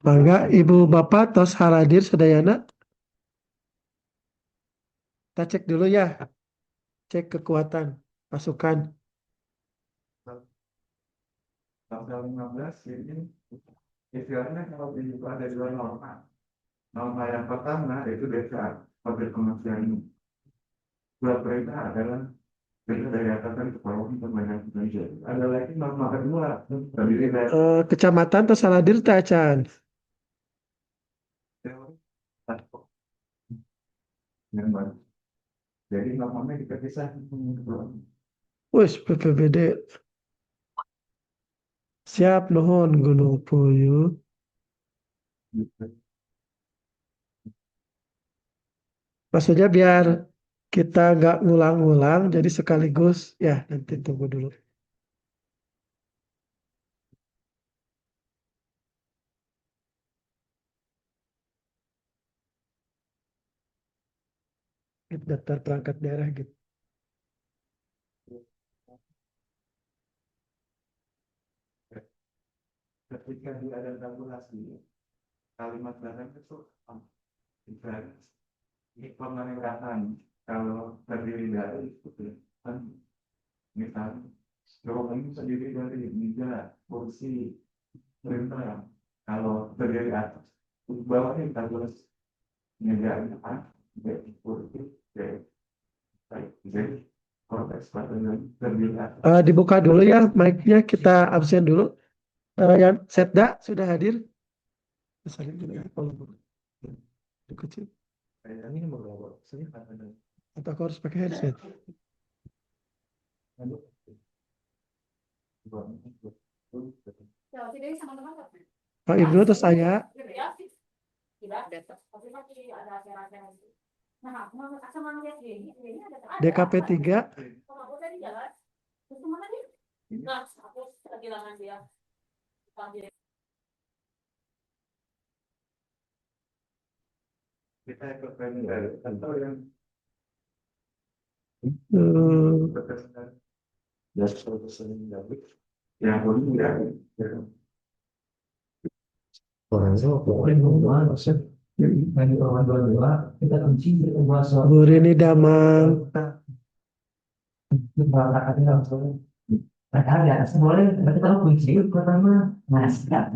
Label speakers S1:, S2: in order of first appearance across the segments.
S1: Mangga Ibu Bapak tos haladir sadayana. Kita cek dulu ya, cek kekuatan pasukan.
S2: Tanggal 15 ini istilahnya kalau di itu ada dua norma. Norma yang pertama itu desa public commercial. Dua perintah adalah perintah dari atasan ke bawah untuk banyak bekerja. Ada lagi norma kedua terdiri dari
S1: Kecamatan tos haladir teh acan.
S2: teori yang baru. Jadi normanya dipisah.
S1: Wes BPBD. Siap nuhun Gunung Puyuh. Maksudnya biar kita nggak ngulang-ngulang, jadi sekaligus ya nanti tunggu dulu. Daftar perangkat daerah gitu.
S2: Ketika dia ada tabulasi kalimat dalam itu ini pemerintahan kalau terdiri dari kan misalnya rumah ini terdiri dari meja kursi printer kalau terdiri atas bawahnya kita tulis meja A B kursi C Z konteks pada terdiri atas. Dibuka dulu ya mic-nya, kita absen dulu. Yang Setda sudah hadir. Misalnya juga ya, kalau itu kecil. Ini mau berapa? Atau aku harus pakai headset? Pak Ibnu atau saya? DKP 3. Kita ikut dari kantor yang yang Bu Rini Damang. Ada boleh, berarti kalau kunci pertama masker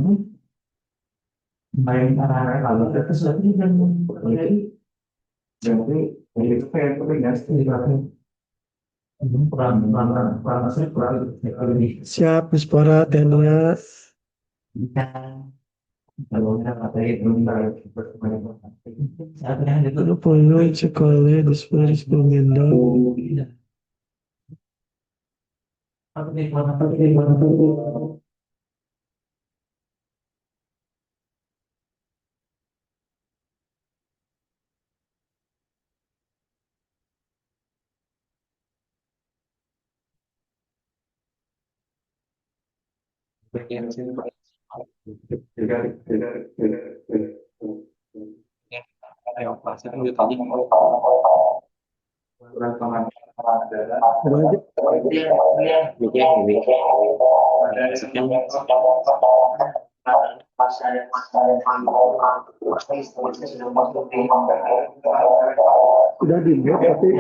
S2: main arah kalau itu sudah jadi itu kayak penting siap Mispora Tenia. Ano po yun sa college, Disparis Bumendo. Sudah dibuat tapi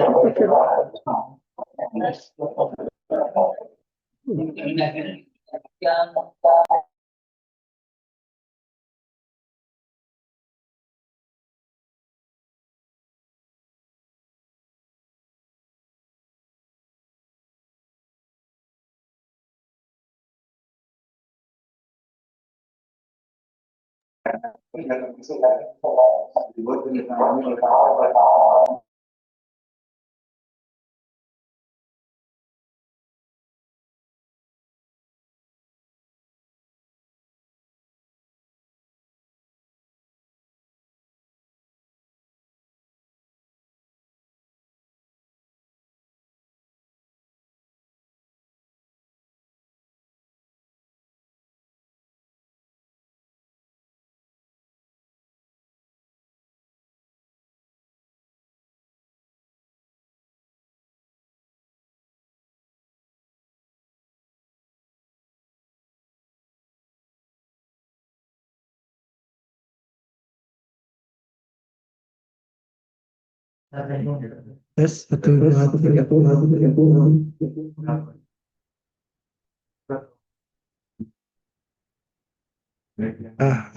S1: Tes satu dua tiga.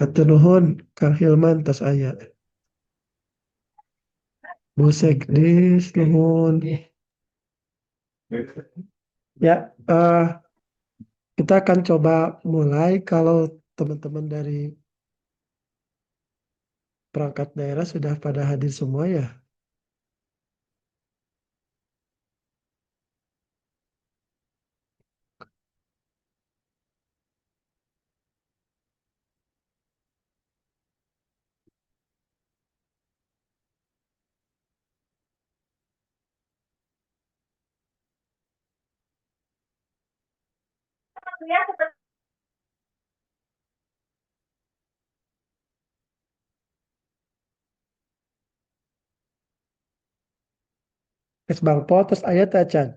S1: Atur nuhun Kang Hilman tos aya. Bu Sekdis nuhun. Ya, kita akan coba mulai kalau teman-teman dari perangkat daerah sudah pada hadir semua ya. Kes Bangpo terus aya teh Can.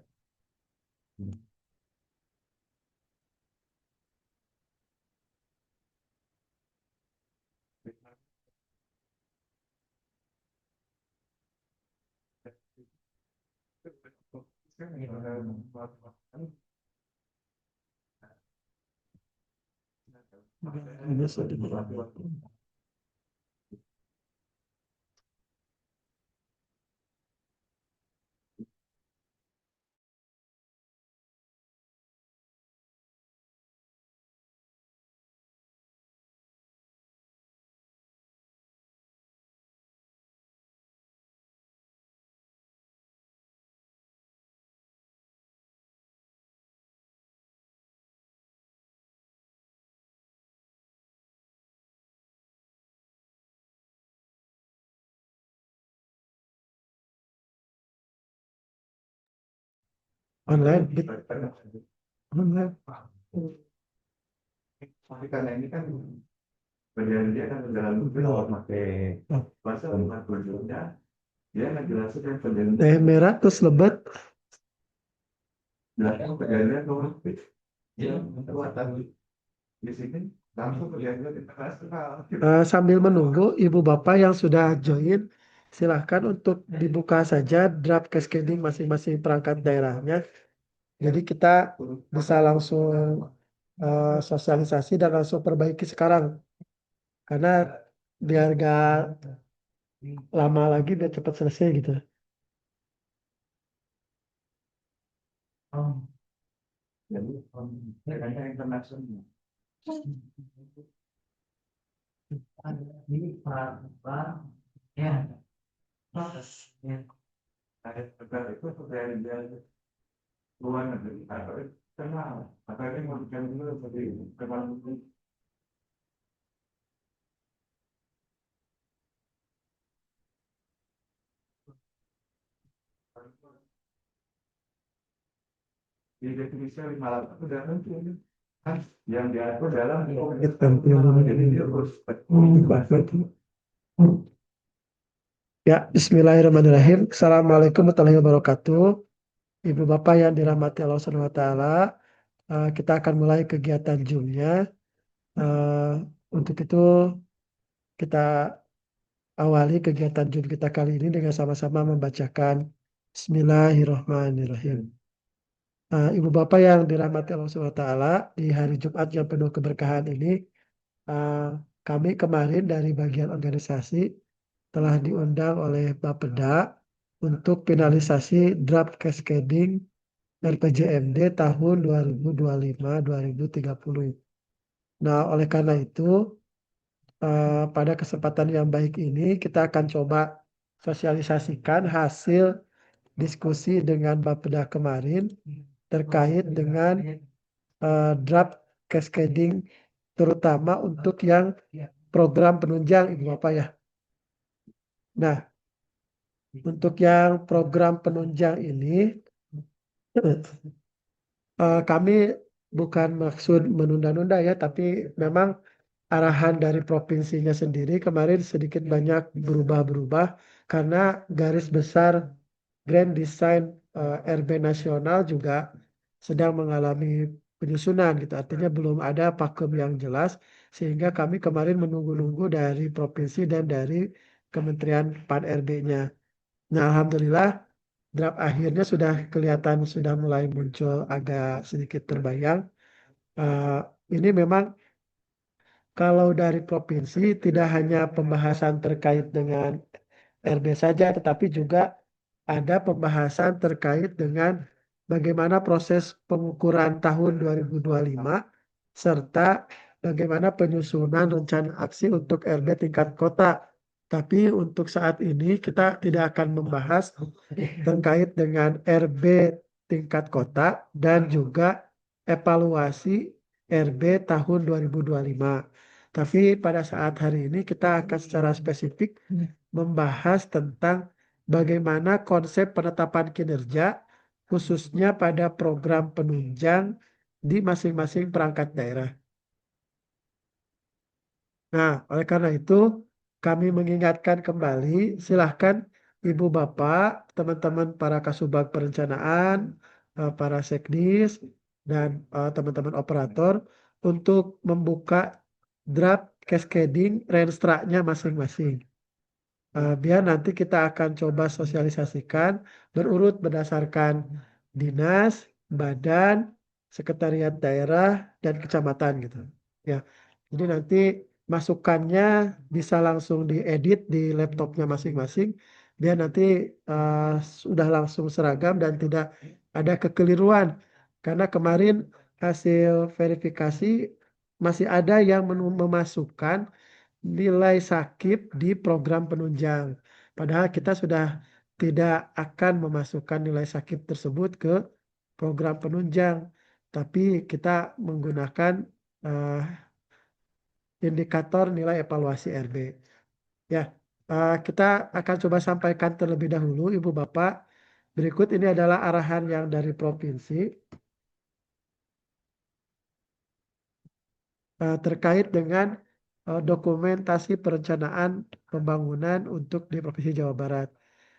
S1: Ini sudah. Online, online.
S2: Tapi karena ini kan bagian dia kan dalam kalau pakai bahasa umat berjuangnya dia ngejelasin kan perjanjian
S1: Merah terus lebat.
S2: jelaskan perjanjian nomor ya kekuatan di sini langsung perjanjian internasional.
S1: Sambil menunggu ibu bapak yang sudah join, silahkan untuk dibuka saja draft cascading masing-masing perangkat daerahnya. Jadi kita bisa langsung sosialisasi dan langsung perbaiki sekarang. Karena biar gak lama lagi, biar cepat selesai gitu.
S2: Jadi mereka internasional. Ini Pak ya. Ada negara itu perjanjian luar negeri atau kenal apa yang mau dikenal dulu seperti kenal. Di definisi 58 sudah tentu kan yang diatur dalam jadi dia harus
S1: Ya, Bismillahirrahmanirrahim. Assalamualaikum warahmatullahi wabarakatuh. Ibu Bapak yang dirahmati Allah Subhanahu wa taala, kita akan mulai kegiatan Zoom-nya. Untuk itu kita awali kegiatan Zoom kita kali ini dengan sama-sama membacakan Bismillahirrahmanirrahim. Ibu Bapak yang dirahmati Allah Subhanahu wa taala, di hari Jumat yang penuh keberkahan ini, kami kemarin dari bagian organisasi telah diundang oleh Bapeda untuk finalisasi draft cascading RPJMD tahun 2025-2030. Nah, oleh karena itu, pada kesempatan yang baik ini kita akan coba sosialisasikan hasil diskusi dengan Bapeda kemarin terkait dengan draft cascading terutama untuk yang program penunjang Ibu Bapak ya. Nah, untuk yang program penunjang ini kami bukan maksud menunda-nunda ya, tapi memang arahan dari provinsinya sendiri kemarin sedikit banyak berubah-berubah karena garis besar Grand Design RB nasional juga sedang mengalami penyusunan gitu. Artinya belum ada pakem yang jelas sehingga kami kemarin menunggu-nunggu dari provinsi dan dari Kementerian PAN RB-nya. Nah, alhamdulillah draft akhirnya sudah kelihatan sudah mulai muncul agak sedikit terbayang. Eh, ini memang kalau dari provinsi tidak hanya pembahasan terkait dengan RB saja, tetapi juga ada pembahasan terkait dengan bagaimana proses pengukuran tahun 2025 serta bagaimana penyusunan rencana aksi untuk RB tingkat kota. Tapi untuk saat ini kita tidak akan membahas terkait dengan RB tingkat kota dan juga evaluasi RB tahun 2025. Tapi pada saat hari ini kita akan secara spesifik membahas tentang bagaimana konsep penetapan kinerja khususnya pada program penunjang di masing-masing perangkat daerah. Nah, oleh karena itu kami mengingatkan kembali, silahkan Ibu Bapak, teman-teman para Kasubag Perencanaan, para Sekdis, dan teman-teman operator untuk membuka draft cascading renstra-nya masing-masing. Biar nanti kita akan coba sosialisasikan berurut berdasarkan dinas, badan, sekretariat daerah, dan kecamatan gitu. Ya, jadi nanti masukannya bisa langsung diedit di laptopnya masing-masing, biar nanti sudah langsung seragam dan tidak ada kekeliruan. Karena kemarin hasil verifikasi masih ada yang memasukkan nilai sakit di program penunjang. Padahal kita sudah tidak akan memasukkan nilai sakit tersebut ke program penunjang, tapi kita menggunakan eh, indikator nilai evaluasi RB. Ya, kita akan coba sampaikan terlebih dahulu, Ibu Bapak. Berikut ini adalah arahan yang dari provinsi. Terkait dengan dokumentasi perencanaan pembangunan untuk di Provinsi Jawa Barat.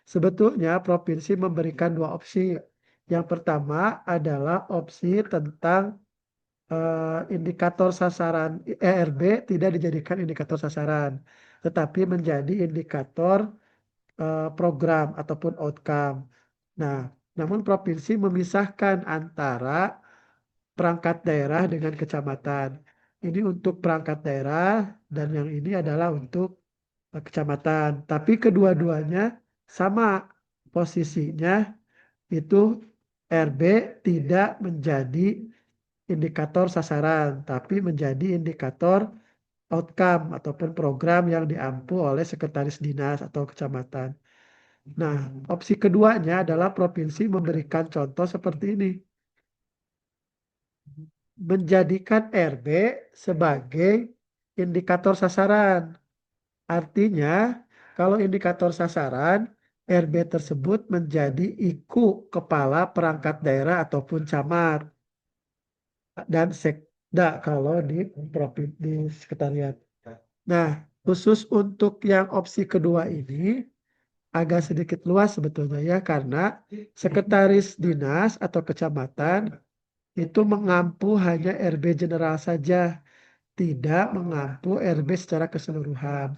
S1: Sebetulnya provinsi memberikan dua opsi. Yang pertama adalah opsi tentang indikator sasaran ERB tidak dijadikan indikator sasaran, tetapi menjadi indikator program ataupun outcome. Nah, namun provinsi memisahkan antara perangkat daerah dengan kecamatan. Ini untuk perangkat daerah dan yang ini adalah untuk kecamatan. Tapi kedua-duanya sama posisinya itu RB tidak menjadi indikator sasaran, tapi menjadi indikator outcome ataupun program yang diampu oleh sekretaris dinas atau kecamatan. Nah, opsi keduanya adalah provinsi memberikan contoh seperti ini, menjadikan RB sebagai indikator sasaran. Artinya, kalau indikator sasaran, RB tersebut menjadi IKU kepala perangkat daerah ataupun camat dan sekda kalau di sekretariat. Nah, khusus untuk yang opsi kedua ini agak sedikit luas sebetulnya ya karena sekretaris dinas atau kecamatan itu mengampu hanya RB general saja, tidak mengampu RB secara keseluruhan.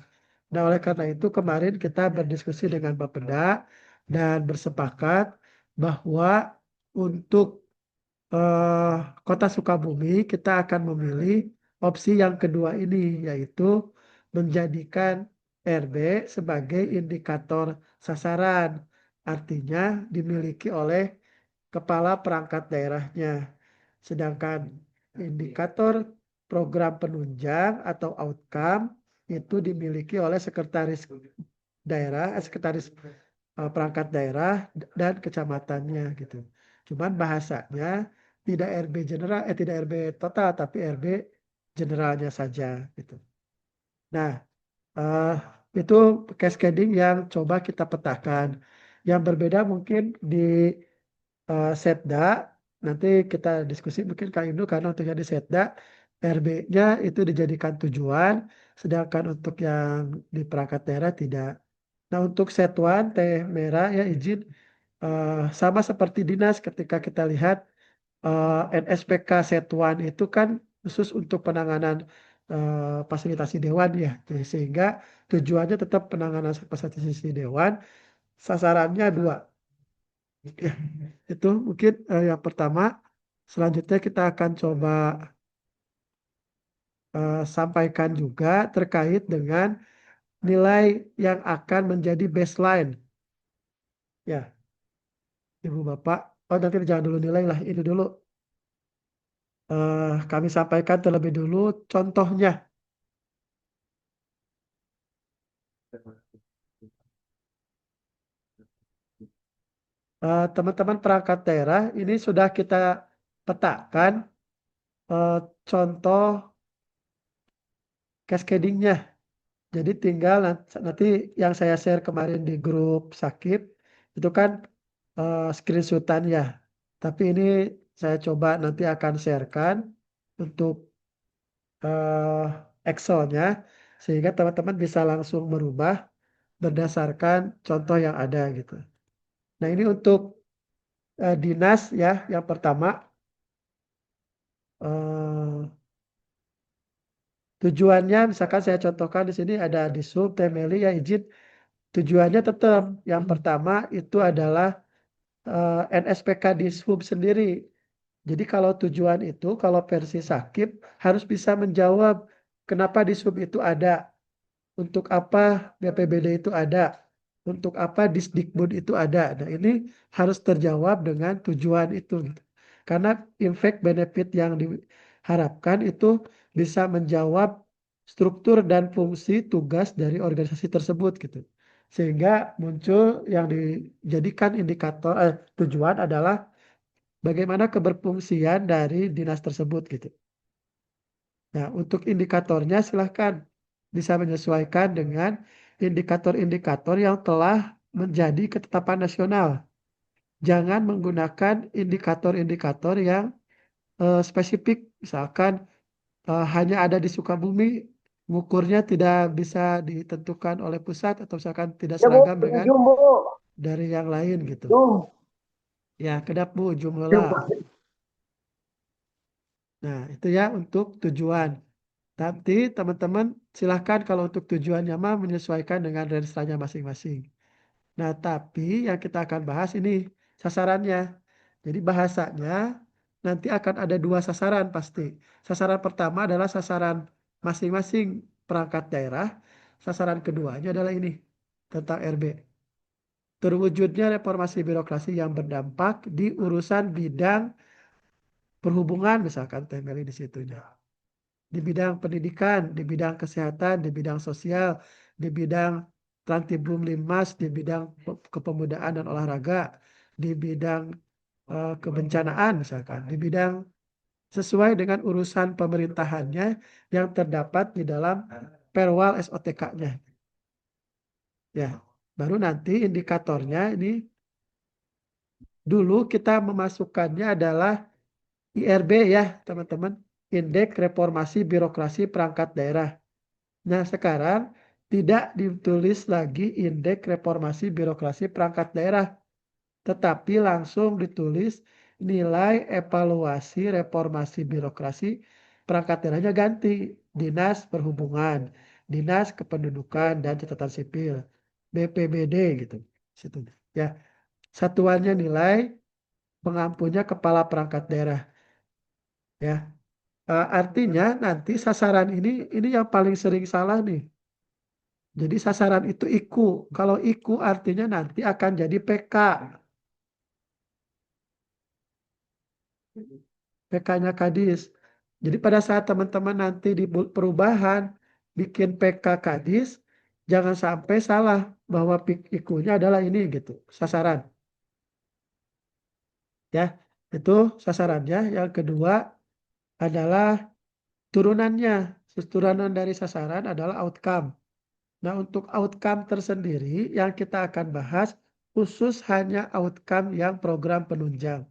S1: Nah, oleh karena itu kemarin kita berdiskusi dengan Bapeda dan bersepakat bahwa untuk eh, Kota Sukabumi kita akan memilih opsi yang kedua ini yaitu menjadikan RB sebagai indikator sasaran. Artinya dimiliki oleh kepala perangkat daerahnya. Sedangkan indikator program penunjang atau outcome itu dimiliki oleh sekretaris daerah, sekretaris perangkat daerah dan kecamatannya gitu. Cuman bahasanya tidak RB general, tidak RB total, tapi RB generalnya saja gitu. Nah, eh, itu cascading yang coba kita petakan. Yang berbeda mungkin di Setda, nanti kita diskusi mungkin Kak Ibnu karena untuk yang di Setda, RB-nya itu dijadikan tujuan, sedangkan untuk yang di perangkat daerah tidak. Nah untuk Setuan, teh merah ya izin, sama seperti dinas ketika kita lihat NSPK Setuan itu kan khusus untuk penanganan fasilitasi dewan ya, sehingga tujuannya tetap penanganan fasilitasi dewan, sasarannya dua. Ya, itu mungkin yang pertama. Selanjutnya kita akan coba sampaikan juga terkait dengan nilai yang akan menjadi baseline. Ya, Ibu Bapak. Oh, nanti jangan dulu nilai lah, ini dulu. Kami sampaikan terlebih dulu contohnya. Teman-teman perangkat daerah ini sudah kita petakan eh, contoh cascadingnya. Jadi tinggal nanti yang saya share kemarin di grup Sakip itu kan screenshotan ya. Tapi ini saya coba nanti akan sharekan untuk eh, Excel-nya sehingga teman-teman bisa langsung merubah berdasarkan contoh yang ada gitu. Nah, ini untuk dinas ya yang pertama eh, tujuannya misalkan saya contohkan di sini ada di sub Temeli ya izin tujuannya tetap yang pertama itu adalah NSPK di sub sendiri. Jadi kalau tujuan itu kalau versi Sakip harus bisa menjawab kenapa di sub itu ada, untuk apa BPBD itu ada, untuk apa Disdikbud itu ada. Nah, ini harus terjawab dengan tujuan itu gitu. Karena impact benefit yang diharapkan itu bisa menjawab struktur dan fungsi tugas dari organisasi tersebut gitu. Sehingga muncul yang dijadikan indikator tujuan adalah bagaimana keberfungsian dari dinas tersebut gitu. Nah, untuk indikatornya silahkan bisa menyesuaikan dengan indikator-indikator yang telah menjadi ketetapan nasional. Jangan menggunakan indikator-indikator yang spesifik, misalkan hanya ada di Sukabumi, ngukurnya tidak bisa ditentukan oleh pusat atau misalkan tidak
S3: Ya Bu,
S1: seragam
S3: ini
S1: dengan
S3: Jum Bu.
S1: dari yang lain gitu.
S3: Jum.
S1: Ya, kedap Bu, jumlah.
S3: Jum.
S1: Nah, itu ya untuk tujuan. Nanti teman-teman silahkan kalau untuk tujuannya mah menyesuaikan dengan range-nya masing-masing. Nah, tapi yang kita akan bahas ini sasarannya. Jadi bahasanya nanti akan ada dua sasaran pasti. Sasaran pertama adalah sasaran masing-masing perangkat daerah. Sasaran keduanya adalah ini tentang RB. Terwujudnya reformasi birokrasi yang berdampak di urusan bidang perhubungan misalkan temeli di situnya. Di bidang pendidikan, di bidang kesehatan, di bidang sosial, di bidang Trantibum Linmas, di bidang kepemudaan dan olahraga, di bidang kebencanaan misalkan, di bidang sesuai dengan urusan pemerintahannya yang terdapat di dalam perwal SOTK-nya. Ya, baru nanti indikatornya ini dulu kita memasukkannya adalah IRB ya, teman-teman. Indeks Reformasi Birokrasi Perangkat Daerah. Nah, sekarang tidak ditulis lagi indeks reformasi birokrasi perangkat daerah, tetapi langsung ditulis nilai evaluasi reformasi birokrasi perangkat daerahnya ganti Dinas Perhubungan, Dinas Kependudukan dan Catatan Sipil, BPBD gitu. Situ. Ya, satuannya nilai, pengampunya kepala perangkat daerah. Ya, artinya nanti sasaran ini yang paling sering salah nih. Jadi sasaran itu IKU. Kalau IKU artinya nanti akan jadi PK. PK-nya Kadis. Jadi pada saat teman-teman nanti di perubahan bikin PK Kadis, jangan sampai salah bahwa IKU-nya adalah ini gitu, sasaran. Ya, itu sasarannya. Yang kedua adalah turunannya. Turunan dari sasaran adalah outcome. Nah, untuk outcome tersendiri yang kita akan bahas khusus hanya outcome yang program penunjang.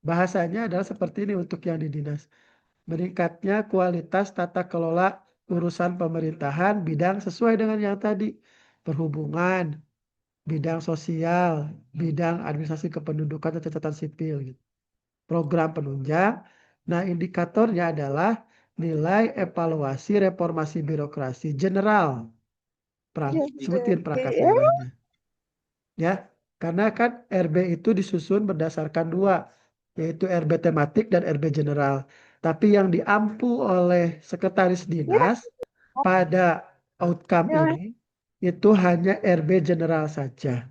S1: Bahasanya adalah seperti ini untuk yang di dinas. Meningkatnya kualitas tata kelola urusan pemerintahan bidang sesuai dengan yang tadi. Perhubungan, bidang sosial, bidang administrasi kependudukan dan catatan sipil. Gitu. Program penunjang. Nah, indikatornya adalah nilai evaluasi reformasi birokrasi general.
S3: Ya,
S1: Sebutin perangkat
S3: ya.
S1: daerahnya. Ya, karena kan RB itu disusun berdasarkan dua, yaitu RB tematik dan RB general. Tapi yang diampu oleh sekretaris dinas pada outcome
S3: Ya.
S1: ini itu hanya RB general saja.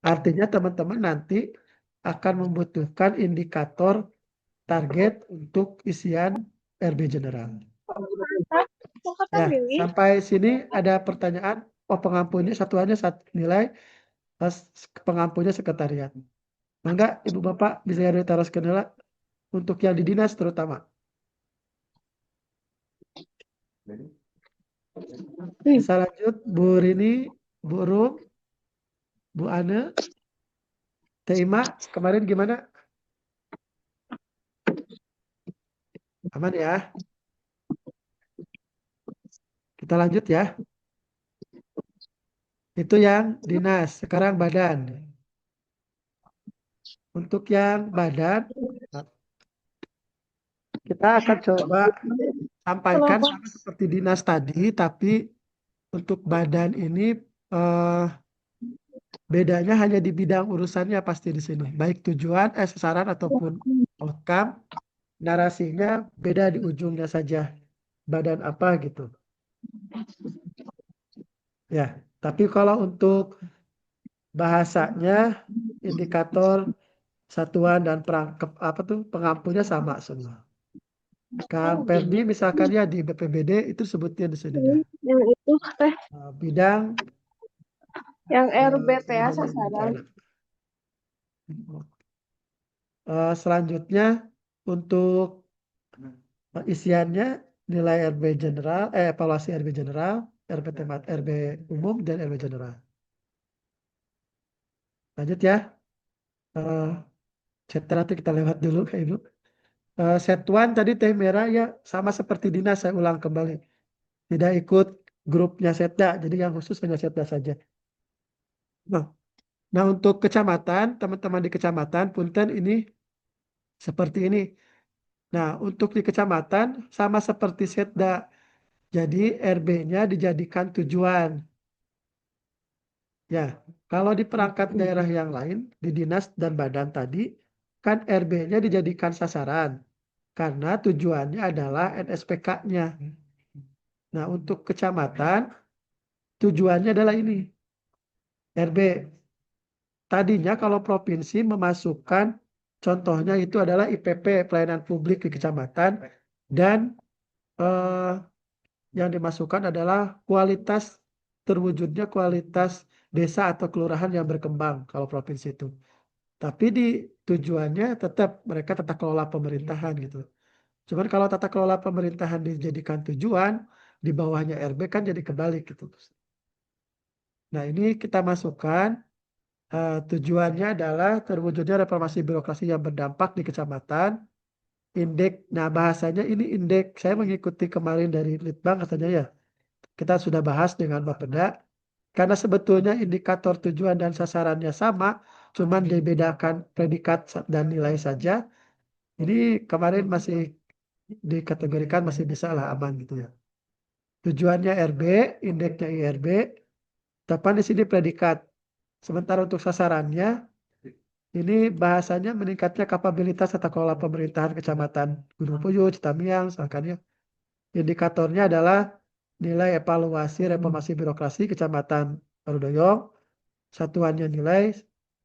S1: Artinya teman-teman nanti akan membutuhkan indikator target untuk isian RB general. Ya, sampai sini ada pertanyaan. Oh, pengampunnya satuannya nilai, pengampunya sekretariat. Mangga Ibu Bapak bisa ditaruh skenario untuk yang di dinas terutama.
S2: Jadi,
S1: Bisa lanjut Bu Rini, Bu Rum, Bu Ane, Teh Ima, kemarin gimana? Aman ya? Kita lanjut ya. Itu yang dinas, sekarang badan. Untuk yang badan, kita akan coba sampaikan
S3: Kenapa?
S1: sama seperti dinas tadi, tapi untuk badan ini eh, bedanya hanya di bidang urusannya pasti di sini. Baik tujuan, sasaran ataupun outcome, narasinya beda di ujungnya saja. Badan apa gitu. Ya, tapi kalau untuk bahasanya indikator satuan dan perangkap apa tuh pengampunya sama semua. Kang Perdi misalkan ya di BPBD itu sebutnya di sini dah.
S3: Yang itu teh,
S1: Bidang
S3: yang RBT ya
S1: manajemen
S3: sasaran.
S1: bencana. Selanjutnya untuk isiannya nilai RB general, evaluasi RB general, RB temat, RB umum dan RB general. Lanjut ya. Chapter nanti kita lewat dulu Kak Ibu. Set one tadi teh merah ya sama seperti dinas, saya ulang kembali. Tidak ikut grupnya Setda, jadi yang khusus hanya Setda saja. Nah, nah untuk kecamatan, teman-teman di kecamatan, punten ini seperti ini. Nah, untuk di kecamatan sama seperti Setda. Jadi RB-nya dijadikan tujuan. Ya, kalau di perangkat daerah yang lain, di dinas dan badan tadi, kan RB-nya dijadikan sasaran. Karena tujuannya adalah NSPK-nya. Nah, untuk kecamatan, tujuannya adalah ini. RB. Tadinya kalau provinsi memasukkan, contohnya itu adalah IPP, pelayanan publik di kecamatan, dan eh, yang dimasukkan adalah kualitas, terwujudnya kualitas desa atau kelurahan yang berkembang kalau provinsi itu. Tapi di tujuannya tetap mereka tata kelola pemerintahan gitu. Cuman kalau tata kelola pemerintahan dijadikan tujuan, di bawahnya RB kan jadi kebalik gitu. Nah ini kita masukkan tujuannya adalah terwujudnya reformasi birokrasi yang berdampak di kecamatan. Indeks, nah bahasanya ini indeks. Saya mengikuti kemarin dari Litbang katanya ya. Kita sudah bahas dengan Bapeda. Karena sebetulnya indikator tujuan dan sasarannya sama, cuman dibedakan predikat dan nilai saja. Ini kemarin masih dikategorikan masih bisa lah aman gitu ya. Tujuannya RB, indeksnya IRB, tapi di sini predikat. Sementara untuk sasarannya, ini bahasanya meningkatnya kapabilitas tata kelola pemerintahan kecamatan Gunung Puyuh, Citamiang, misalkan ya. Indikatornya adalah nilai evaluasi reformasi birokrasi kecamatan Barudoyong, satuannya nilai,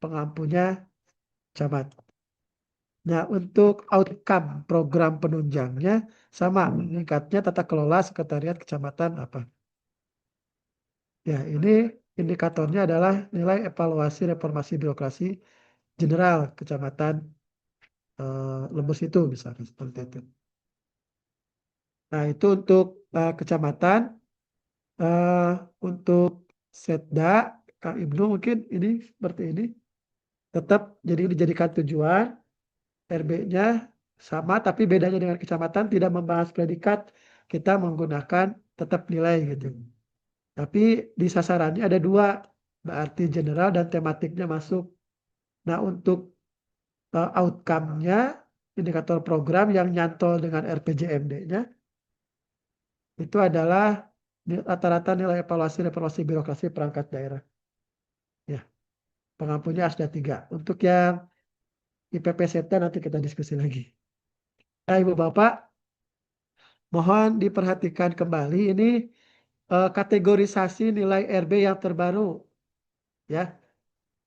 S1: pengampunya camat. Nah, untuk outcome program penunjangnya sama meningkatnya tata kelola sekretariat kecamatan apa. Ya, ini indikatornya adalah nilai evaluasi reformasi birokrasi general kecamatan Lembus itu misalnya seperti itu. Nah, itu untuk kecamatan. eh, untuk Setda, Kang Ibnu mungkin ini seperti ini. Tetap jadi dijadikan tujuan, RB-nya sama, tapi bedanya dengan kecamatan tidak membahas predikat, kita menggunakan tetap nilai gitu. Tapi di sasarannya ada dua, berarti general dan tematiknya masuk. Nah, untuk outcome-nya, indikator program yang nyantol dengan RPJMD-nya, itu adalah rata-rata nilai evaluasi reformasi birokrasi perangkat daerah. Ya. pengampunnya ASDA 3. Untuk yang IPP Setda nanti kita diskusi lagi. Nah, Ibu Bapak, mohon diperhatikan kembali ini kategorisasi nilai RB yang terbaru. Ya,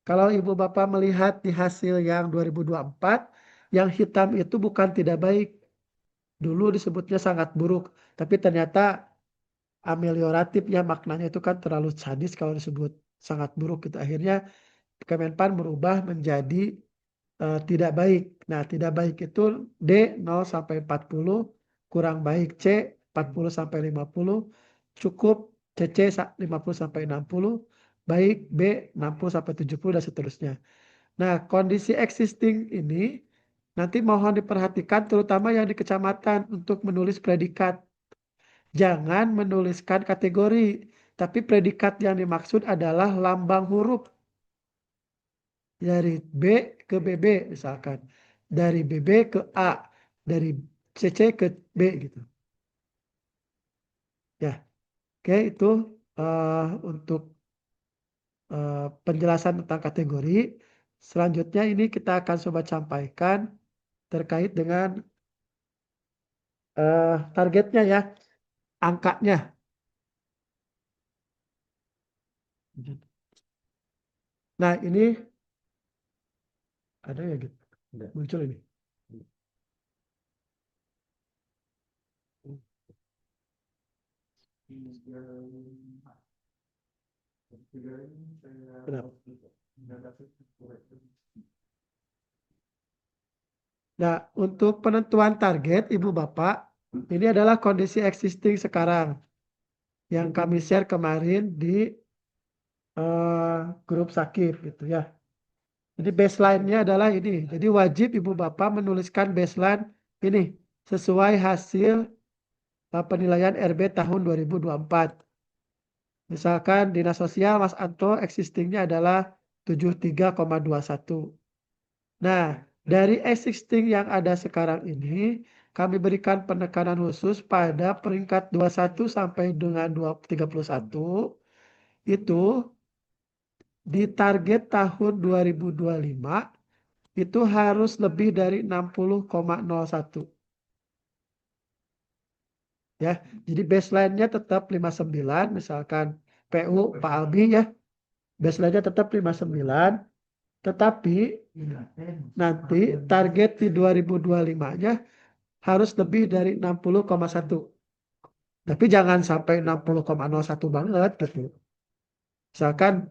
S1: kalau Ibu Bapak melihat di hasil yang 2024, yang hitam itu bukan tidak baik. Dulu disebutnya sangat buruk, tapi ternyata amelioratif ya, maknanya itu kan terlalu sadis kalau disebut sangat buruk gitu. Akhirnya Kemenpan merubah menjadi tidak baik. Nah, tidak baik itu D 0 sampai 40, kurang baik C 40 sampai 50, cukup CC 50 sampai 60, baik B 60 sampai 70 dan seterusnya. Nah, kondisi existing ini nanti mohon diperhatikan terutama yang di kecamatan untuk menulis predikat. Jangan menuliskan kategori, tapi predikat yang dimaksud adalah lambang huruf. Dari B ke BB misalkan. Dari BB ke A. Dari CC ke B gitu. Ya, oke itu untuk penjelasan tentang kategori. Selanjutnya ini kita akan coba sampaikan terkait dengan targetnya ya, angkanya. Nah ini ada ya gitu, muncul ini. Kenapa? Nah, untuk penentuan target Ibu Bapak, ini adalah kondisi existing sekarang yang kami share kemarin di grup sakit gitu ya. Jadi baseline-nya adalah ini. Jadi wajib Ibu Bapak menuliskan baseline ini sesuai hasil penilaian RB tahun 2024. Misalkan Dinas Sosial Mas Anto existingnya adalah 73,21. Nah, dari existing yang ada sekarang ini, kami berikan penekanan khusus pada peringkat 21 sampai dengan 31, itu di target tahun 2025, itu harus lebih dari 60,01. Ya, jadi baseline-nya tetap 59, misalkan PU Pak Albi ya, baseline-nya tetap 59, tetapi nanti target di 2025-nya harus lebih dari 60,1. Tapi jangan sampai 60,01 banget gitu. Misalkan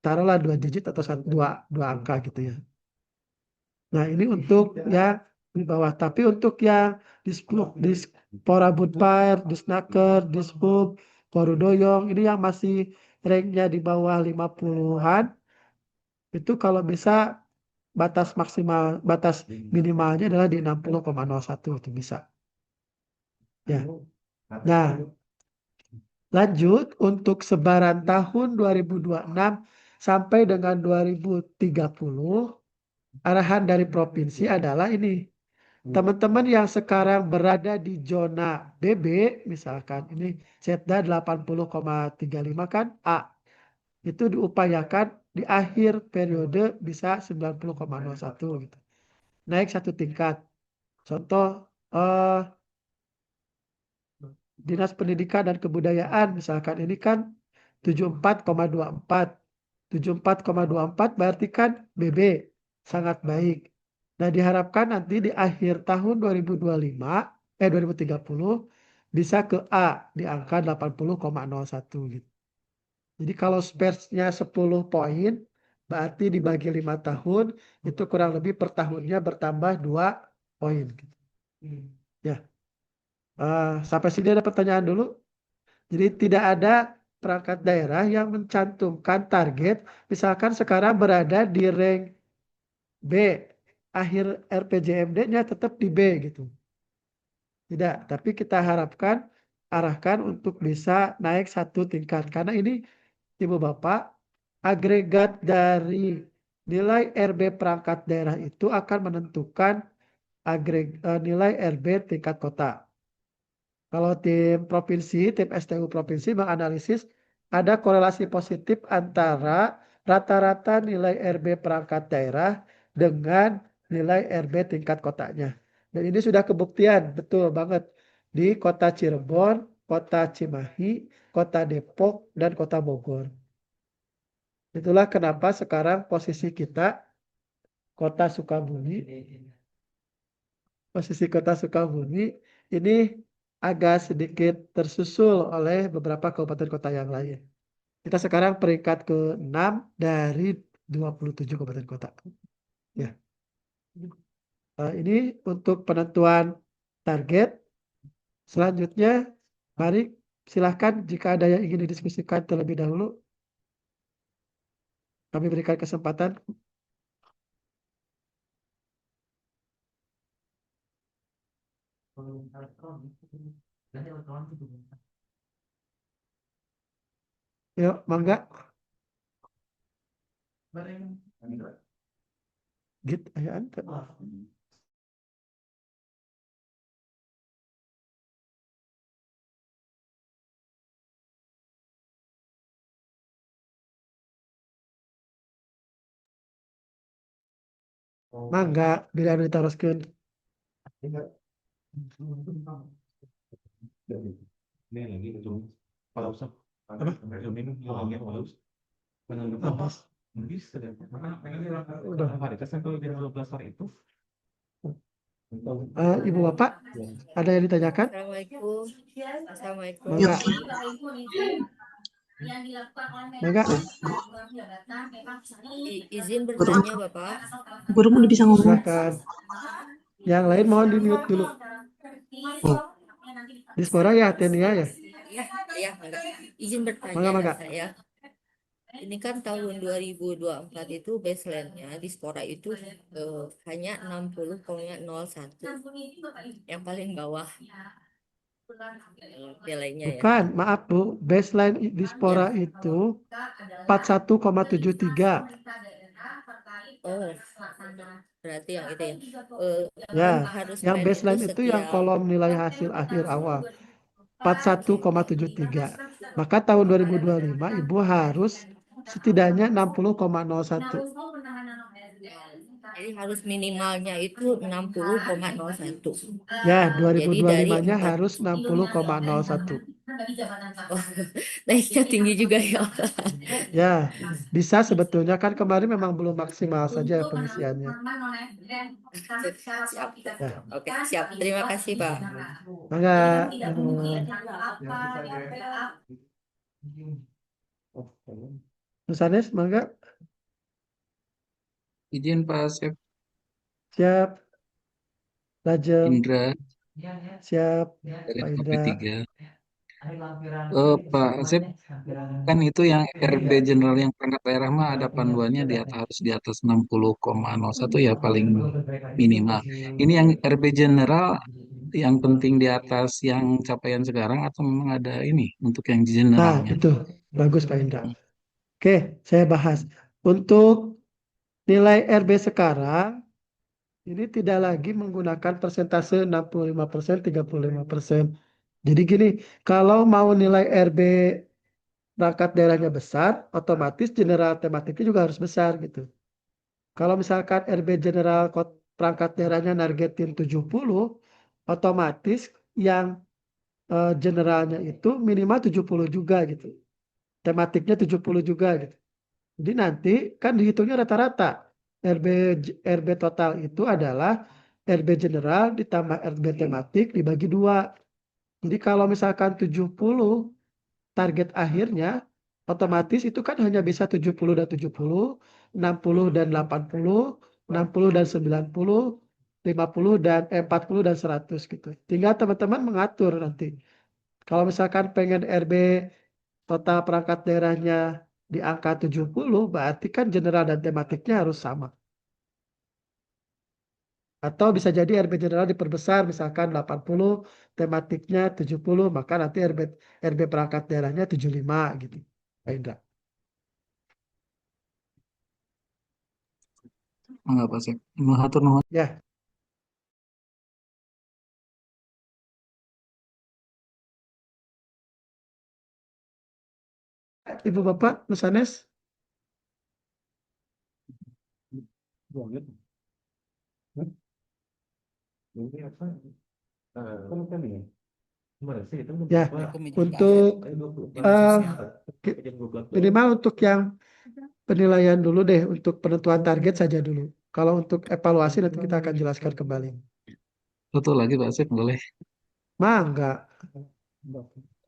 S1: taruhlah 2 digit atau dua angka gitu ya. Nah, ini untuk yang di bawah. Tapi untuk yang di Porabudpair, di Snaker, di Spub, Porudoyong, ini yang masih ranknya di bawah 50-an, itu kalau bisa batas maksimal, batas minimalnya adalah di 60,01 itu bisa. Ya. Nah, lanjut untuk sebaran tahun 2026 sampai dengan 2030, arahan dari provinsi adalah ini. Teman-teman yang sekarang berada di zona BB, misalkan ini Setda 80,35 kan A, itu diupayakan di akhir periode bisa 90,01 gitu. Naik satu tingkat. Contoh Dinas Pendidikan dan Kebudayaan misalkan ini kan 74,24. 74,24 berarti kan BB sangat baik. Nah, diharapkan nanti di akhir tahun 2030 bisa ke A di angka 80,01 gitu. Jadi kalau sparesnya 10 poin berarti dibagi 5 tahun itu kurang lebih per tahunnya bertambah 2 poin gitu. Ya. Sampai sini ada pertanyaan dulu. Jadi tidak ada perangkat daerah yang mencantumkan target, misalkan sekarang berada di rank B, akhir RPJMD-nya tetap di B gitu. Tidak, tapi kita arahkan untuk bisa naik satu tingkat. Karena ini Ibu Bapak, agregat dari nilai RB perangkat daerah itu akan menentukan nilai RB tingkat kota. Kalau tim provinsi, tim STU provinsi menganalisis ada korelasi positif antara rata-rata nilai RB perangkat daerah dengan nilai RB tingkat kotanya. Dan ini sudah kebuktian, betul banget. Di kota Cirebon, kota Cimahi, kota Depok, dan kota Bogor. Itulah kenapa sekarang posisi kita, kota Sukabumi, ini agak sedikit tersusul oleh beberapa kabupaten kota yang lain. Kita sekarang peringkat ke-6 dari 27 kabupaten kota. Ya. Ini untuk penentuan target. Selanjutnya, mari silahkan jika ada yang ingin didiskusikan terlebih dahulu. Kami berikan kesempatan. Yuk, mangga. Git, ayo ante. Mangga, bila anu diteruskeun.
S2: Ini lagi kalau usah minum
S1: Apa?
S2: bisa deh.
S1: Udah.
S2: Hari sampai 12 hari itu.
S1: Ibu Bapak, ada yang ditanyakan?
S4: Assalamualaikum. Assalamualaikum.
S1: Mangga. Mangga.
S4: Izin bertanya Bapak.
S5: Guru udah bisa ngomong.
S1: Silakan. Yang lain mohon di mute dulu. Dispora ya, Tenia ya.
S4: Ya, Mangga. Izin bertanya
S1: Mangga.
S4: saya. Ini kan tahun 2024 itu baseline-nya Dispora itu hanya 60,01. Yang paling bawah nilainya ya.
S1: Bukan, maaf Bu, baseline Dispora itu 41,73.
S4: Oh, berarti yang itu ya.
S1: Ya,
S4: Harus
S1: yang
S4: main
S1: baseline
S4: itu
S1: itu yang
S4: setiap
S1: kolom nilai hasil akhir awal 41,73. Maka tahun 2025 Ibu harus setidaknya 60,01.
S4: Jadi harus minimalnya itu 60,01.
S1: Ya,
S4: Jadi dari
S1: 2025-nya
S4: 4.
S1: harus 60,01.
S4: Oh, naiknya tinggi juga ya.
S1: Ya, bisa sebetulnya kan kemarin memang belum maksimal saja pengisiannya.
S4: Siap.
S1: Ya.
S4: Oke, siap. Terima kasih, Pak.
S1: Mangga. Nusanes, mangga.
S5: Izin Pak Asep,
S1: Siap. Lajeng.
S5: Indra
S1: Siap.
S5: dari
S1: Pak Indra.
S5: KP3. Pak Asep, kan itu yang RB General yang perangkat daerah mah ada panduannya di atas, harus di atas 60,01 ya paling minimal. Ini yang RB General yang penting di atas yang capaian sekarang atau memang ada ini untuk yang
S1: Nah,
S5: generalnya?
S1: itu. Bagus Pak Indra. Oke, saya bahas. Untuk nilai RB sekarang, ini tidak lagi menggunakan persentase 65%, 35%. Jadi gini, kalau mau nilai RB perangkat daerahnya besar, otomatis general tematiknya juga harus besar gitu. Kalau misalkan RB general perangkat daerahnya nargetin 70, otomatis yang generalnya itu minimal 70 juga gitu. Tematiknya 70 juga gitu. Jadi nanti kan dihitungnya rata-rata. RB RB total itu adalah RB general ditambah RB tematik dibagi 2. Jadi kalau misalkan 70 target akhirnya, otomatis itu kan hanya bisa 70 dan 70, 60 dan 80, 60 dan 90, 50 dan 40 dan 100 gitu. Tinggal teman-teman mengatur nanti. Kalau misalkan pengen RB total perangkat daerahnya di angka 70, berarti kan general dan tematiknya harus sama. Atau bisa jadi RB general diperbesar, misalkan 80, tematiknya 70, maka nanti RB perangkat daerahnya 75 gitu. Pak Indra.
S5: Enggak Pak Asep. Mahatur nuhun.
S1: Ya, Ibu Bapak, Nusanes.
S2: Ini apa? Kan ya? Gimana sih itu
S1: Ya,
S2: berapa?
S1: untuk eh, ki- minimal untuk yang penilaian dulu deh, untuk penentuan target saja dulu. Kalau untuk evaluasi nanti kita akan jelaskan kembali.
S5: Satu lagi Pak Asep boleh.
S1: Mangga.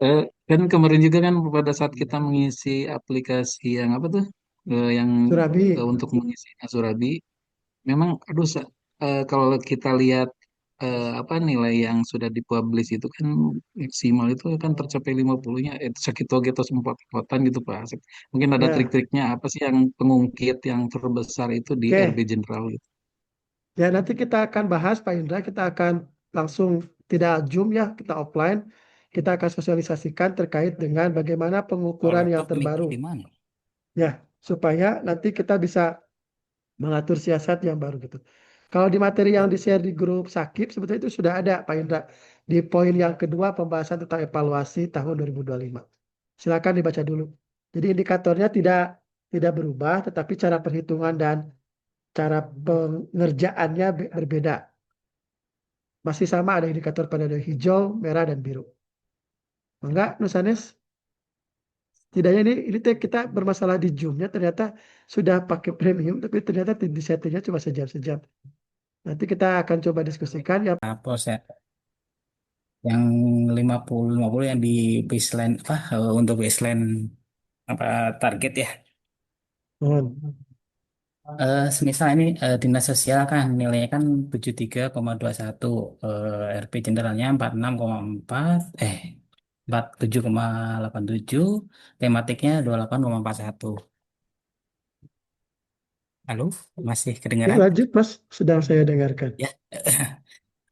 S5: Eh, kan kemarin juga kan pada saat kita mengisi aplikasi yang apa tuh, yang
S1: Surabi.
S5: untuk mengisi Surabi, memang aduh kalau kita lihat apa nilai yang sudah dipublish itu kan maksimal itu kan tercapai 50-nya sakit togetos empat-empatan gitu Pak Asep. Mungkin ada
S1: Ya,
S5: trik-triknya apa sih yang pengungkit yang terbesar itu di RB
S1: oke.
S5: General gitu.
S1: Ya, nanti kita akan bahas, Pak Indra. Kita akan langsung tidak Zoom ya, kita offline. Kita akan sosialisasikan terkait dengan bagaimana
S4: Kalau
S1: pengukuran yang
S4: laptop
S1: terbaru.
S4: di mana?
S1: Ya, supaya nanti kita bisa mengatur siasat yang baru gitu. Kalau di materi yang di-share di grup Sakip, sebetulnya itu sudah ada, Pak Indra. Di poin yang kedua, pembahasan tentang evaluasi tahun 2025. Silakan dibaca dulu. Jadi indikatornya tidak berubah, tetapi cara perhitungan dan cara pengerjaannya berbeda. Masih sama ada indikator pada hijau, merah, dan biru. Enggak, Nusanes? Setidaknya ini teh kita bermasalah di Zoom-nya ternyata sudah pakai premium, tapi ternyata di settingnya cuma sejam-sejam. Nanti kita akan coba diskusikan ya.
S6: Proses yang 50 yang di baseline apa untuk baseline apa target ya.
S1: Mohon.
S6: Semisal ini dinas sosial kan nilainya kan 73,21, RP generalnya 46,4, 47,87, tematiknya 28,41. Halo, masih
S1: Ya
S6: kedengaran?
S1: lanjut Mas, sedang saya dengarkan.
S6: Ya,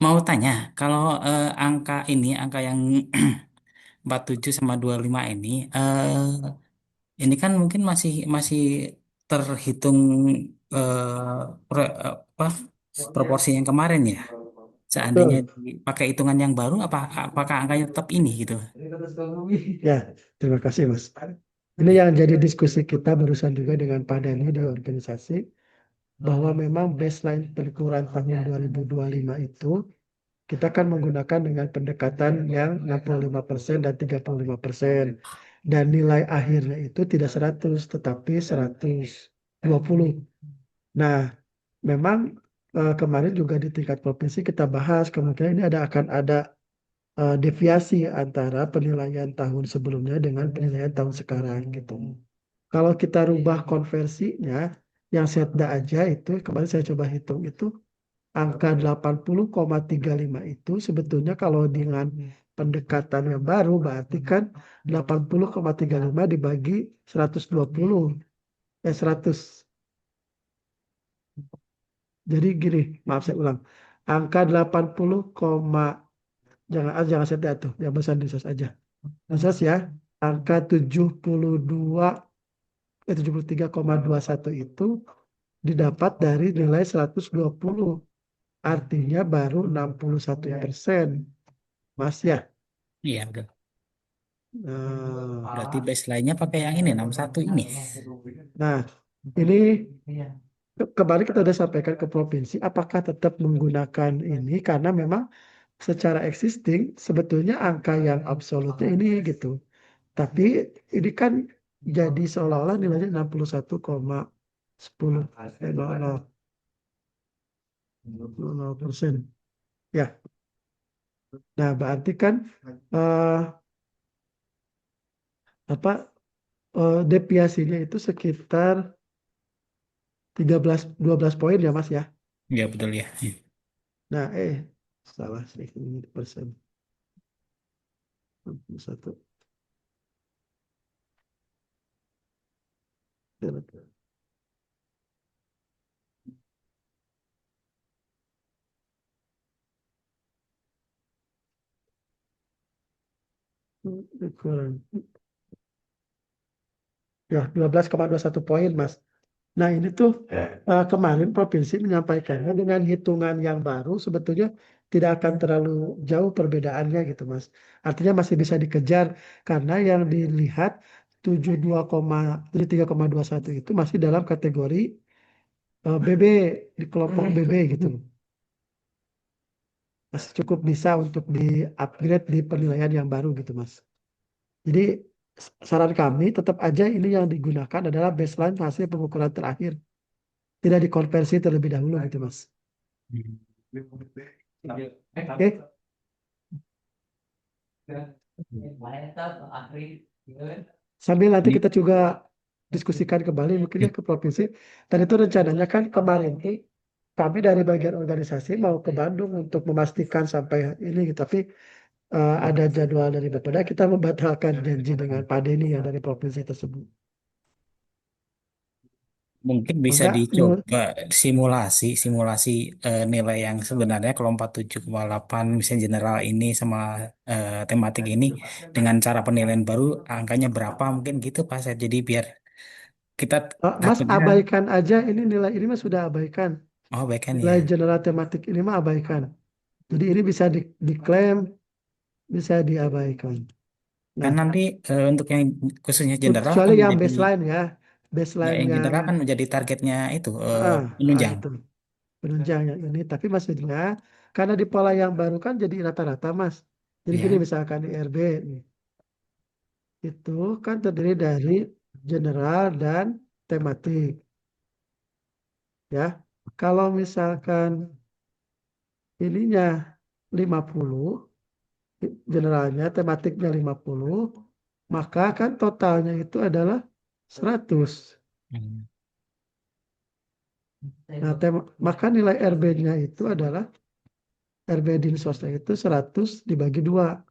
S6: mau tanya, kalau angka ini, angka yang 47 sama 25 ini, ini kan mungkin masih masih terhitung apa proporsi yang kemarin ya. Seandainya
S1: Betul.
S6: dipakai hitungan yang baru, apakah angkanya tetap ini gitu?
S1: Ya, terima kasih Mas. Ini yang jadi diskusi kita barusan juga dengan Pak Dhani di organisasi, bahwa memang baseline pengukuran tahun 2025 itu kita kan menggunakan dengan pendekatan yang 65% dan 35%. Dan nilai akhirnya itu tidak 100, tetapi 120. Nah, memang kemarin juga di tingkat provinsi kita bahas, kemungkinan ini akan ada deviasi antara penilaian tahun sebelumnya dengan penilaian tahun sekarang gitu. Kalau kita rubah konversinya, yang setda aja itu, kemarin saya coba hitung itu, angka 80,35 itu sebetulnya kalau dengan pendekatan yang baru berarti kan 80,35 dibagi 120, 100. Jadi gini, maaf saya ulang. Angka 80, jangan saya tuh, yang bahasa Indonesia aja. Indonesia ya, angka 72, 73,21 itu didapat dari nilai 120. Artinya baru 61%. Mas ya.
S6: Iya, betul. Berarti
S1: Nah,
S6: baseline-nya pakai yang ini 61 ini.
S1: nah, ini kemarin kita sudah sampaikan ke provinsi, apakah tetap menggunakan ini karena memang secara existing sebetulnya angka yang absolutnya ini gitu. Tapi ini kan jadi seolah-olah nilainya 61,10 00%. Ya, nah berarti kan eh, apa deviasinya itu sekitar 12 poin ya Mas ya.
S6: Iya, betul ya.
S1: Nah, salah sedikit persen. 61. Kurang. Ya, 12,21 poin, Mas. Nah, ini tuh kemarin provinsi menyampaikannya dengan hitungan yang baru sebetulnya tidak akan terlalu jauh perbedaannya gitu, Mas. Artinya masih bisa dikejar karena yang dilihat 72,73,21 itu masih dalam kategori BB di kelompok BB gitu loh. Masih cukup bisa untuk di-upgrade di penilaian yang baru gitu Mas. Jadi saran kami tetap aja ini yang digunakan adalah baseline hasil pengukuran terakhir. Tidak dikonversi terlebih dahulu gitu Mas. Oke, sambil nanti
S6: Ini
S1: kita juga diskusikan kembali mungkin ya ke provinsi. Dan itu rencananya kan kemarin ini kami dari bagian organisasi mau ke Bandung untuk memastikan sampai ini gitu. Tapi ada jadwal dari Bapeda, kita membatalkan janji dengan Pak Denny yang dari provinsi tersebut.
S6: mungkin bisa
S1: Enggak,
S6: dicoba simulasi simulasi nilai yang sebenarnya kalau 47,8 misalnya general ini sama tematik ini dengan cara penilaian baru angkanya berapa mungkin gitu Pak Set. Jadi biar kita
S1: Mas
S6: takutnya
S1: abaikan aja ini nilai ini Mas sudah abaikan.
S6: oh baik kan ya.
S1: Nilai general tematik ini mah abaikan. Jadi ini bisa diklaim, bisa diabaikan.
S6: Kan
S1: Nah,
S6: nanti untuk yang khususnya general
S1: kecuali
S6: kan
S1: yang
S6: menjadi
S1: baseline ya,
S6: nggak
S1: baseline
S6: yang
S1: yang
S6: general kan menjadi targetnya itu penunjang.
S1: itu penunjang yang ini. Tapi maksudnya karena di pola yang baru kan jadi rata-rata Mas. Jadi gini
S6: Ya.
S1: misalkan IRB nih, itu kan terdiri dari general dan tematik ya. Kalau misalkan ininya 50, generalnya tematiknya 50, maka kan totalnya itu adalah 100.
S6: Hmm.
S1: Nah, maka nilai RB-nya itu adalah RB Dinsosnya itu 100 dibagi 2.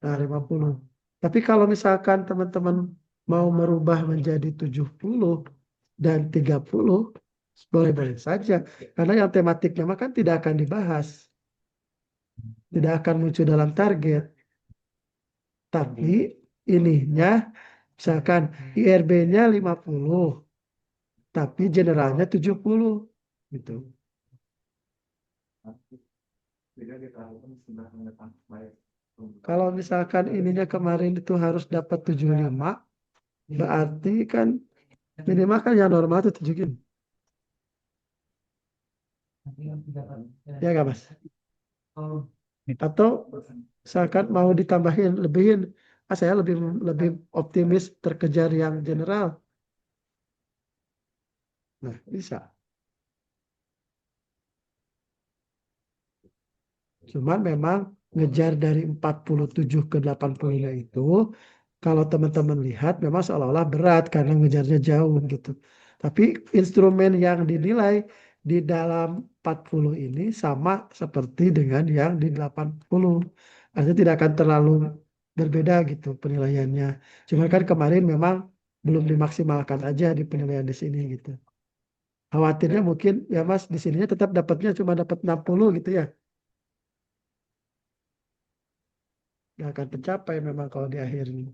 S1: Nah, 50. Tapi kalau misalkan teman-teman mau merubah menjadi 70 dan 30, boleh-boleh saja. Karena yang tematiknya mah kan tidak akan dibahas. Tidak akan muncul dalam target. Tapi ininya, misalkan IRB-nya 50, tapi generalnya 70. Gitu.
S2: Tidak ditahukan sudah mendatang baik.
S1: Kalau misalkan ininya kemarin itu harus dapat 75, berarti kan minimal kan yang normal itu 75. Ya nggak Mas? Atau misalkan mau ditambahin, lebihin. Saya lebih lebih optimis terkejar yang general. Nah, bisa. Cuman memang ngejar dari 47 ke 85 itu, kalau teman-teman lihat memang seolah-olah berat karena ngejarnya jauh gitu. Tapi instrumen yang dinilai di dalam 40 ini sama seperti dengan yang di 80. Artinya tidak akan terlalu berbeda gitu penilaiannya. Cuma kan kemarin memang belum dimaksimalkan aja di penilaian di sini gitu. Khawatirnya mungkin ya Mas di sininya tetap dapatnya cuma dapat 60 gitu ya. Nggak akan tercapai memang kalau di akhir ini.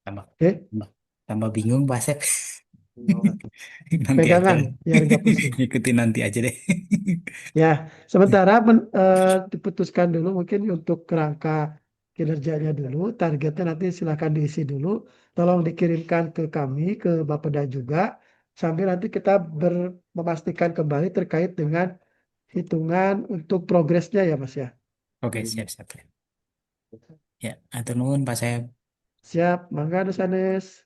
S6: Tambah,
S1: Oke,
S6: tambah, tambah bingung Pak Set. Nanti aja
S1: pegangan biar nggak pusing.
S6: ikutin nanti aja deh.
S1: Ya, sementara diputuskan dulu mungkin untuk kerangka kinerjanya dulu, targetnya nanti silakan diisi dulu, tolong dikirimkan ke kami, ke Bapeda juga, sambil nanti kita memastikan kembali terkait dengan hitungan untuk progresnya ya Mas ya.
S6: Oke siap siap ya atur nuhun Pak Set.
S1: Siap, mangga Nusanes.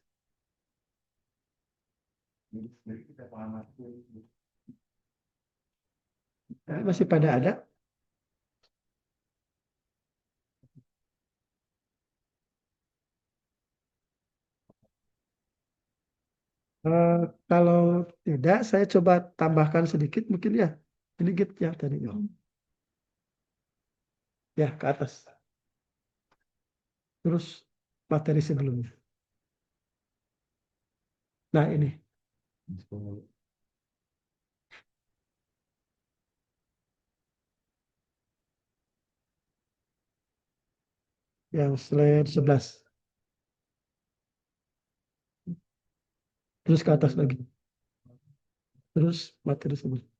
S2: Jadi kita mengamati
S1: Ini masih pada ada. Eh, kalau tidak, saya coba tambahkan sedikit mungkin ya. Sedikit ya tadi. Ya, ke atas. Terus materi sebelumnya. Nah, ini. Yang slide 11. Terus ke atas lagi. Terus materi sebelumnya.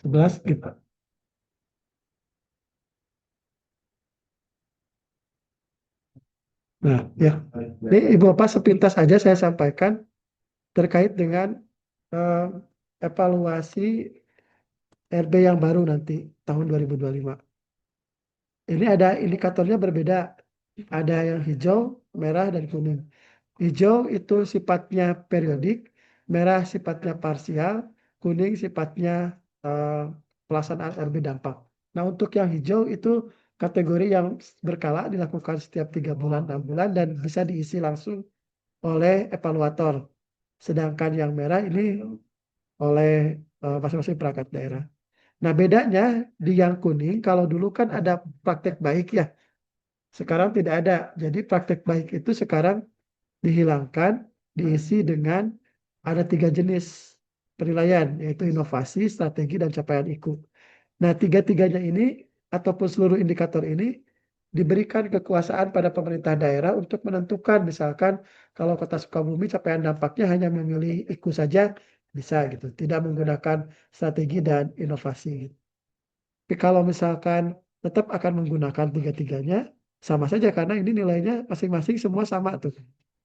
S1: 11 gitu. Nah, ya, ini Ibu Bapak sepintas aja saya sampaikan terkait dengan eh, evaluasi RB yang baru nanti tahun 2025. Ini ada indikatornya berbeda. Ada yang hijau, merah, dan kuning. Hijau itu sifatnya periodik, merah sifatnya parsial, kuning sifatnya eh, pelaksanaan RB dampak. Nah, untuk yang hijau itu kategori yang berkala dilakukan setiap 3 bulan, 6 bulan, dan bisa diisi langsung oleh evaluator. Sedangkan yang merah ini oleh masing-masing perangkat daerah. Nah, bedanya di yang kuning, kalau dulu kan ada praktek baik ya, sekarang tidak ada. Jadi praktek baik itu sekarang dihilangkan, diisi dengan ada 3 jenis penilaian, yaitu inovasi, strategi, dan capaian IKU. Nah, tiga-tiganya ini ataupun seluruh indikator ini diberikan kekuasaan pada pemerintah daerah untuk menentukan, misalkan kalau Kota Sukabumi capaian dampaknya hanya memilih IKU saja bisa gitu, tidak menggunakan strategi dan inovasi gitu. Tapi kalau misalkan tetap akan menggunakan tiga-tiganya, sama saja karena ini nilainya masing-masing semua sama tuh,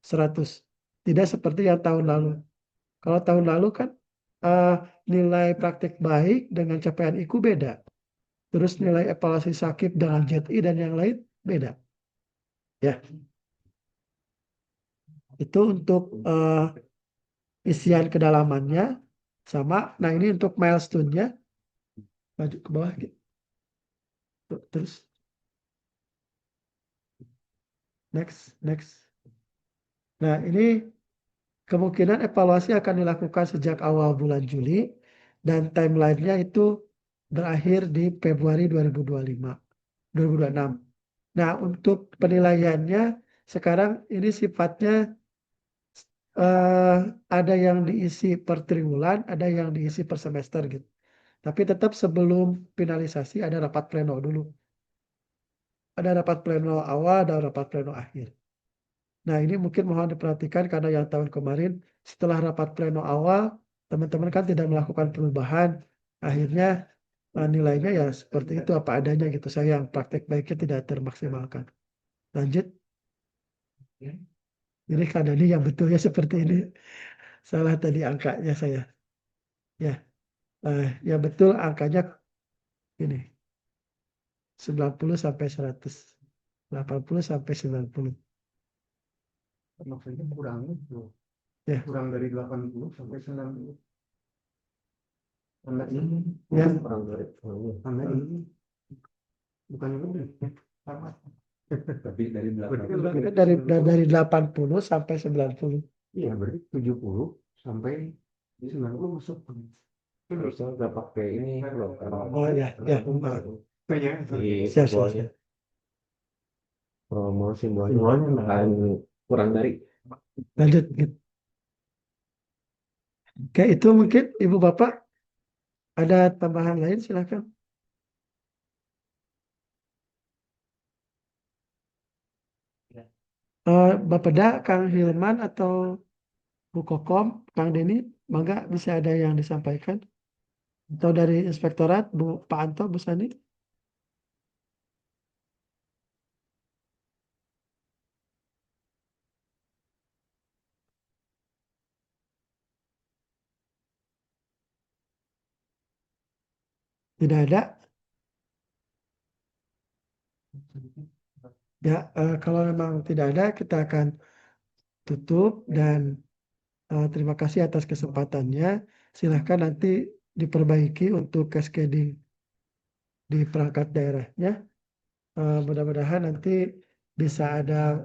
S1: 100. Tidak seperti yang tahun lalu. Kalau tahun lalu kan eh, nilai praktik baik dengan capaian IKU beda. Terus nilai evaluasi sakit dengan JTI dan yang lain beda. Ya, itu untuk isian kedalamannya sama. Nah, ini untuk milestone-nya. Maju ke bawah gitu. Terus next. Nah, ini kemungkinan evaluasi akan dilakukan sejak awal bulan Juli dan timeline-nya itu berakhir di Februari 2025, 2026. Nah, untuk penilaiannya sekarang ini sifatnya eh, ada yang diisi per triwulan, ada yang diisi per semester gitu. Tapi tetap sebelum finalisasi ada rapat pleno dulu. Ada rapat pleno awal, ada rapat pleno akhir. Nah, ini mungkin mohon diperhatikan karena yang tahun kemarin setelah rapat pleno awal, teman-teman kan tidak melakukan perubahan. Akhirnya nilainya ya seperti itu apa adanya gitu. Sayang, praktek baiknya tidak termaksimalkan. Lanjut. Ini karena ini yang betulnya seperti ini. Salah tadi angkanya saya. Ya, yang betul angkanya ini 90 sampai 100. 80 sampai 90.
S2: Maksudnya kurang itu.
S1: Ya.
S2: Kurang dari 80 sampai 90. Karena ini
S1: Ya.
S2: kurang dari karena ini bukan lebih sama. Tapi dari 80.
S1: Dari 80 sampai 90.
S2: Iya, berarti 70 sampai 90 masuk. Terusnya udah pakai ini loh.
S1: Oh ya, ya.
S2: Di
S1: Siap.
S2: simbolnya. Promo simbolnya kan kurang dari.
S1: Lanjut gitu. Oke, itu mungkin Ibu Bapak ada tambahan lain silakan. Bapeda, Kang Hilman atau Bu Kokom, Kang Denny, mangga bisa ada yang disampaikan? Atau dari Inspektorat, Pak Anto, Bu Sani? Tidak ada. Ya, kalau memang tidak ada, kita akan tutup dan terima kasih atas kesempatannya. Silahkan nanti diperbaiki untuk cascading di perangkat daerahnya. Mudah-mudahan nanti bisa ada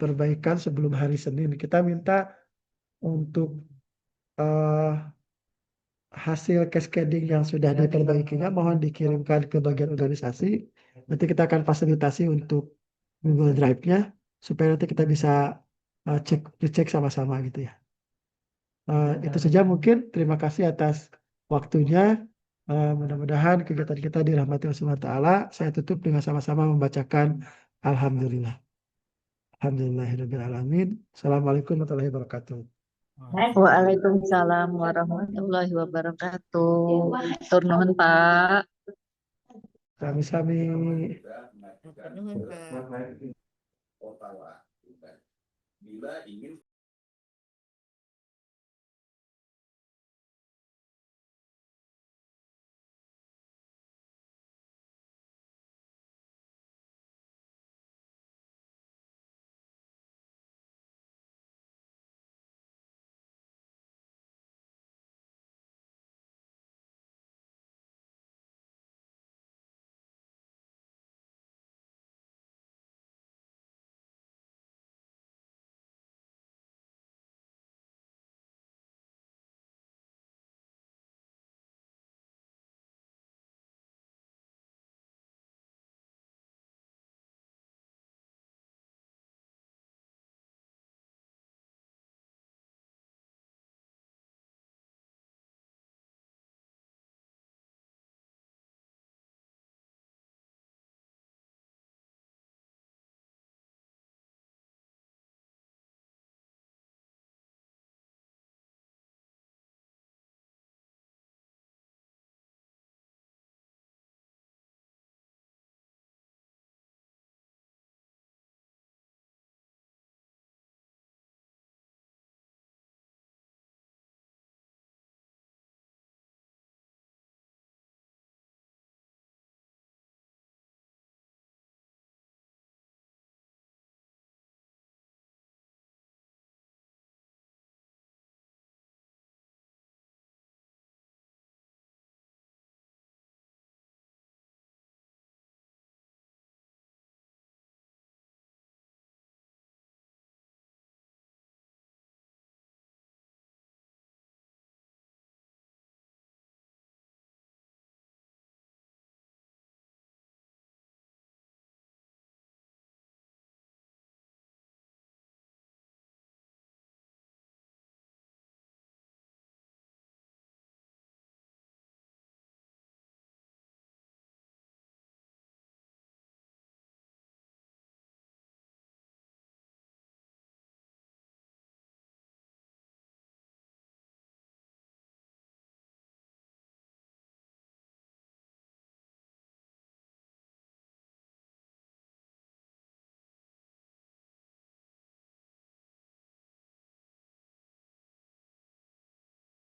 S1: perbaikan sebelum hari Senin. Kita minta untuk eh, hasil cascading yang sudah diperbaikinya mohon dikirimkan ke bagian organisasi. Nanti kita akan fasilitasi untuk Google Drive-nya supaya nanti kita bisa dicek sama-sama gitu ya. Itu saja mungkin. Terima kasih atas waktunya. Mudah-mudahan kegiatan kita dirahmati Allah Subhanahu wa Ta'ala. Saya tutup dengan sama-sama membacakan Alhamdulillah. Alhamdulillahirrahmanirrahim. Assalamualaikum warahmatullahi wabarakatuh.
S3: Waalaikumsalam warahmatullahi wabarakatuh. Tur nuhun, Pak.
S1: Sami-sami.
S4: Nuhun, Pak.
S7: bila ingin